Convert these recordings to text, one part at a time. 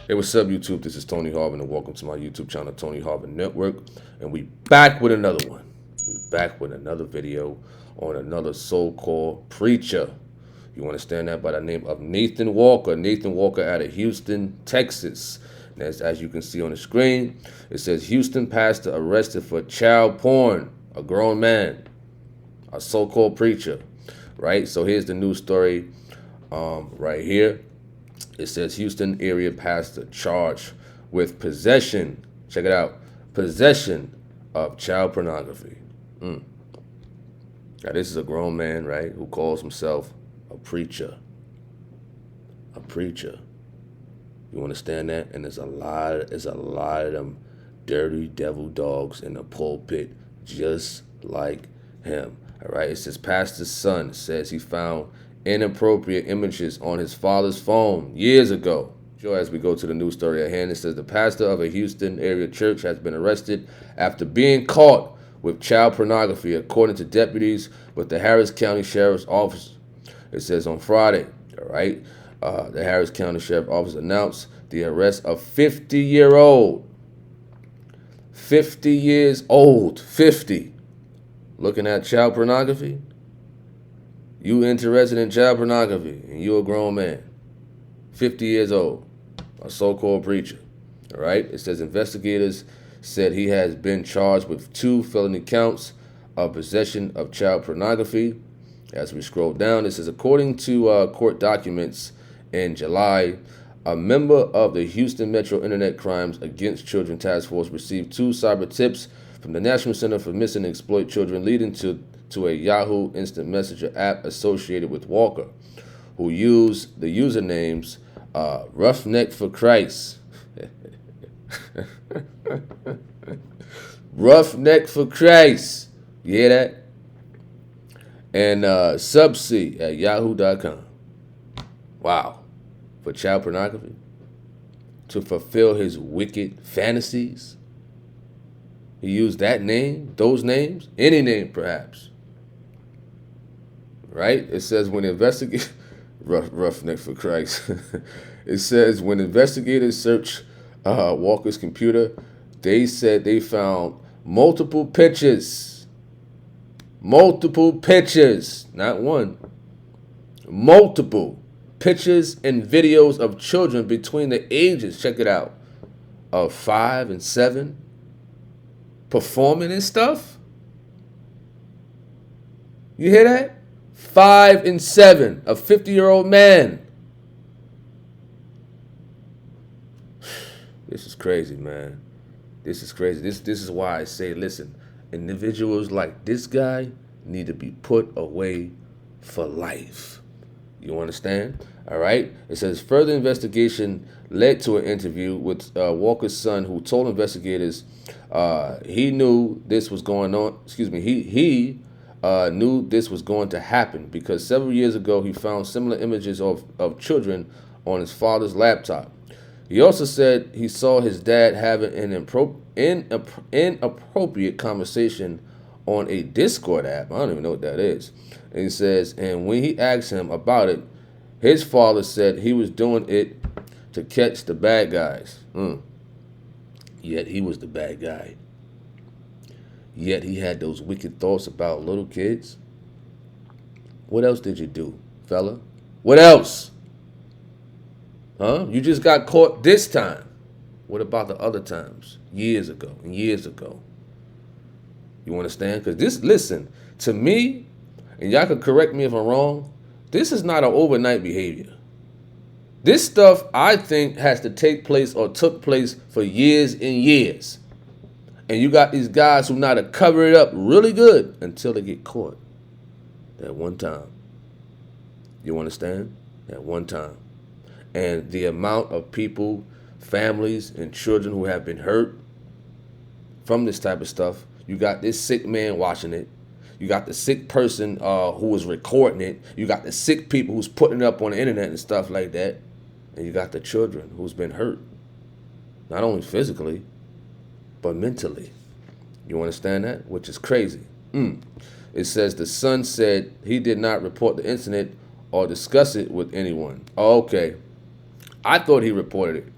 Hey, what's up, YouTube? This is Tony Harvin, and welcome to my YouTube channel, Tony Harvin Network. And we back with another one. We back with another video on another so-called preacher. You understand that by the name of Nathan Walker. Nathan Walker out of Houston, Texas. And as you can see on the screen, it says Houston pastor arrested for child porn. A grown man, a so-called preacher, right? So here's the news story right here. It says Houston area pastor charged with possession. Check it out. Possession of child pornography. Now this is a grown man, right, who calls himself a preacher. A preacher. You understand that? And there's a lot of them dirty devil dogs in the pulpit just like him. All right. It says pastor's son says he found inappropriate images on his father's phone years ago. Sure, as we go to the news story at hand, it says the pastor of a Houston area church has been arrested after being caught with child pornography, according to deputies with the Harris County Sheriff's Office. It says on Friday, all right, the Harris County Sheriff's Office announced the arrest of 50 years old, 50, looking at child pornography. You interested in child pornography, and you a grown man, 50 years old, a so-called preacher, all right? It says investigators said he has been charged with 2 felony counts of possession of child pornography. As we scroll down, it says, according to court documents in July, a member of the Houston Metro Internet Crimes Against Children Task Force received 2 cyber tips from the National Center for Missing and Exploited Children, leading to a Yahoo Instant Messenger app associated with Walker, who used the usernames Roughneck for Christ, Roughneck for Christ, you hear that? And Subsea at yahoo.com. Wow. For child pornography? To fulfill his wicked fantasies? He used that name, those names, any name perhaps. Right? It says when investigators, Roughneck for Christ. It says when investigators searched Walker's computer, they said they found multiple pictures, not one, multiple pictures and videos of children between the ages, check it out, of 5 and 7, performing and stuff. You hear that? 5 and 7, a 50-year-old man. This is crazy, man. This is crazy. This is why I say, listen, individuals like this guy need to be put away for life. You understand? All right. It says further investigation led to an interview with Walker's son, who told investigators he knew this was going on. Excuse me. He knew this was going to happen because several years ago he found similar images of children on his father's laptop. He also said he saw his dad having an inappropriate conversation on a Discord app. I don't even know what that is. And he says, and when he asked him about it, his father said he was doing it to catch the bad guys. Yet he was the bad guy. Yet he had those wicked thoughts about little kids. What else did you do, fella? What else? Huh? You just got caught this time. What about the other times? Years ago and years ago. You understand? Because this, listen, to me, and y'all can correct me if I'm wrong, this is not an overnight behavior. This stuff, I think, has to take place or took place for years and years. And you got these guys who know how to cover it up really good until they get caught. That one time. You understand? That one time. And the amount of people, families, and children who have been hurt from this type of stuff. You got this sick man watching it. You got the sick person who was recording it. You got the sick people who's putting it up on the internet and stuff like that. And you got the children who's been hurt. Not only physically, but mentally. You understand that? Which is crazy. It says the son said he did not report the incident or discuss it with anyone. Oh, okay. I thought he reported it.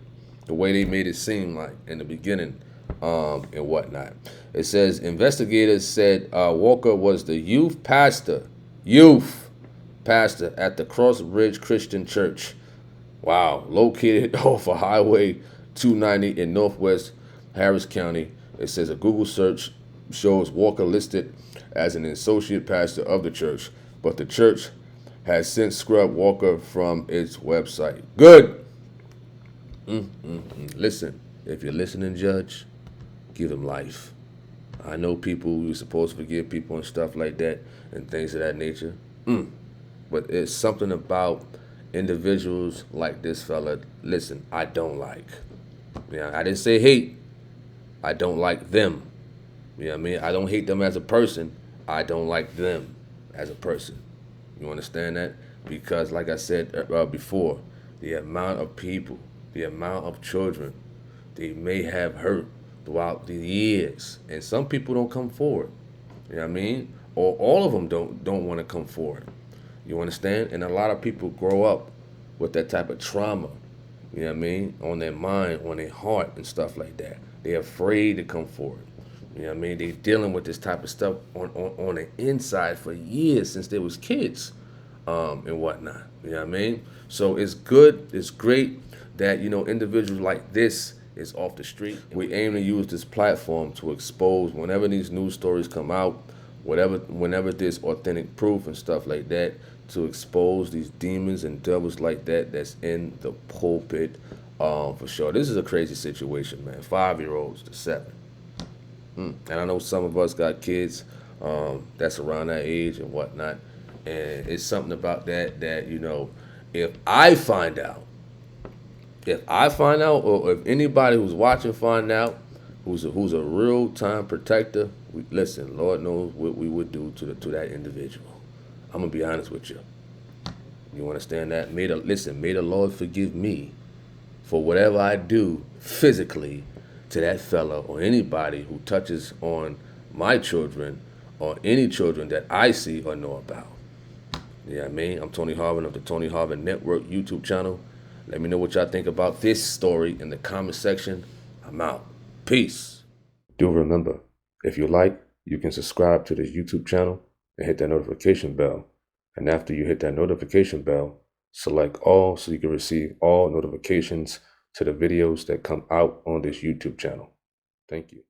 the way they made it seem like in the beginning, and whatnot. It says investigators said Walker was the youth pastor at the Cross Ridge Christian Church. Wow, located off of Highway 290 in northwest Harris County. It says a Google search shows Walker listed as an associate pastor of the church, but the church has since scrubbed Walker from its website. Good. Listen, if you're listening, Judge, give him life. I know people, you're supposed to forgive people and stuff like that and things of that nature. But it's something about individuals like this fella, listen, I don't like. I didn't say hate. I don't like them. You know what I mean? I don't hate them as a person. I don't like them as a person. You understand that? Because like I said before, the amount of people, the amount of children they may have hurt throughout the years. And some people don't come forward. You know what I mean? Or all of them don't want to come forward. You understand? And a lot of people grow up with that type of trauma, you know what I mean, on their mind, on their heart and stuff like that. They're afraid to come forward. You know what I mean? They're dealing with this type of stuff on the inside for years since they was kids, and whatnot. You know what I mean? So it's good, it's great that, individuals like this is off the street. We aim to use this platform to expose whenever these news stories come out, whenever there's authentic proof and stuff like that, to expose these demons and devils like that that's in the pulpit, for sure. This is a crazy situation, man. 5-year-olds to 7. And I know some of us got kids that's around that age and whatnot, and it's something about that if I find out, or if anybody who's watching find out, who's a real time protector, listen, Lord knows what we would do to that individual. I'm gonna be honest with you. You understand that? May the Lord forgive me for whatever I do physically to that fella or anybody who touches on my children or any children that I see or know about. You know what I mean? I'm Tony Harvin of the Tony Harvin Network YouTube channel. Let me know what y'all think about this story in the comment section. I'm out. Peace. Do remember, if you like, you can subscribe to this YouTube channel and hit that notification bell. And after you hit that notification bell, select all so you can receive all notifications to the videos that come out on this YouTube channel. Thank you.